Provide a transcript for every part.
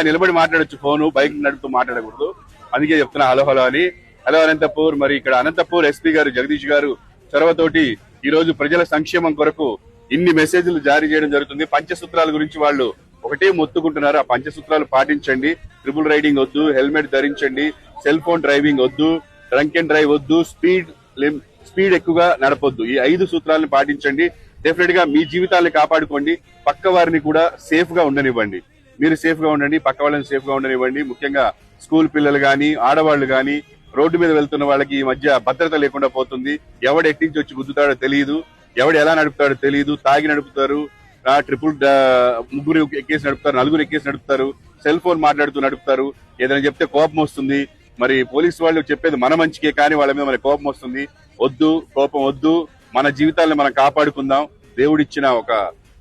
నిలబడి మాట్లాడొచ్చు, phone bike నడుపుతూ మాట్లాడకూడదు. అందుకే చెప్తున్నా హలో హలో అని. హలో అనంతపూర్. మరి ఇక్కడ అనంతపూర్ ఎస్పీ గారు జగదీష్ గారు చొరవతోటి ఈ రోజు ప్రజల సంక్షేమం కొరకు ఇన్ని మెసేజ్లు జారీ చేయడం జరుగుతుంది. పంచసూత్రాల గురించి వాళ్ళు ఒకటే మొత్తుకుంటున్నారు. ఆ పంచసూత్రాలు పాటించండి. ట్రిపుల్ రైడింగ్ వద్దు, హెల్మెట్ ధరించండి, సెల్ ఫోన్ డ్రైవింగ్ వద్దు, డ్రంక్ అండ్ డ్రైవ్ వద్దు, స్పీడ్ ఎక్కువగా నడపొద్దు. ఈ 5 సూత్రాలను పాటించండి. డెఫినెట్ గా మీ జీవితాలను కాపాడుకోండి. పక్క వారిని కూడా సేఫ్ గా ఉండనివ్వండి. మీరు సేఫ్ గా ఉండండి, పక్క వాళ్ళని సేఫ్ గా ఉండనివ్వండి. ముఖ్యంగా స్కూల్ పిల్లలు గాని, ఆడవాళ్లు గాని, రోడ్డు మీద వెళ్తున్న వాళ్ళకి ఈ మధ్య భద్రత లేకుండా పోతుంది. ఎవడు ఎట్టించి వచ్చి గుద్దుతాడో తెలియదు, ఎవడు ఎలా నడుపుతాడో తెలియదు. తాగి నడుపుతారు, ముగ్గురు ఎక్కేసి నడుపుతారు, నలుగురు ఎక్కేసి నడుపుతారు, సెల్ ఫోన్ మాట్లాడుతూ నడుపుతారు. ఏదైనా చెప్తే కోపం వస్తుంది. మరి పోలీసు వాళ్ళు చెప్పేది మన మంచికే, కానీ వాళ్ళ మీద మన కోపం వస్తుంది. వద్దు, కోపం వద్దు. మన జీవితాలను మనం కాపాడుకుందాం. దేవుడిచ్చిన ఒక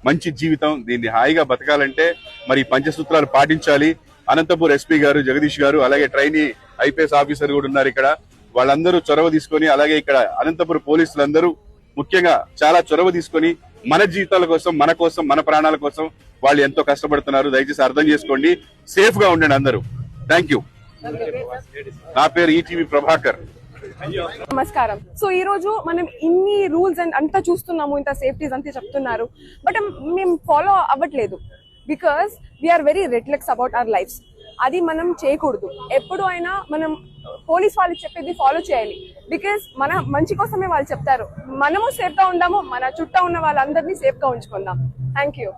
మంచి జీవితం, దీన్ని హాయిగా బతకాలంటే మరి పంచసూత్రాలు పాటించాలి. అనంతపూర్ ఎస్పీ గారు జగదీష్ గారు, అలాగే ట్రైనీ ఐపీఎస్ ఆఫీసర్ కూడా ఉన్నారు ఇక్కడ. వాళ్ళందరూ చొరవ తీసుకొని, అలాగే ఇక్కడ అనంతపురం పోలీసులందరూ ముఖ్యంగా చాలా చొరవ తీసుకొని మన జీవితాల కోసం, మన ప్రాణాల కోసం వాళ్ళు ఎంతో కష్టపడుతున్నారు. దయచేసి అర్థం చేసుకోండి. సేఫ్ గా ఉండండి అందరూ. Thank you. నా పేరు ఈటీవీ ప్రభాకర్. నమస్కారం. సో ఈ రోజు మనం ఇన్ని రూల్స్ అంతా చూస్తున్నాము, ఇంత సేఫ్టీస్ అంతా చెప్తున్నారు, బట్ మేము ఫాలో అవ్వట్లేదు. Because we are very reckless about our lives. అది మనం చేయకూడదు. ఎప్పుడు అయినా మనం పోలీస్ వాళ్ళు చెప్పేది ఫాలో చేయాలి. బికాస్ మన మంచి కోసమే వాళ్ళు చెప్తారు. మనము సేఫ్ గా ఉందాము, మన చుట్టూ ఉన్న వాళ్ళందరినీ సేఫ్ గా ఉంచుకుందాం. Thank you.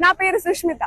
నా పేరు సుష్మిత.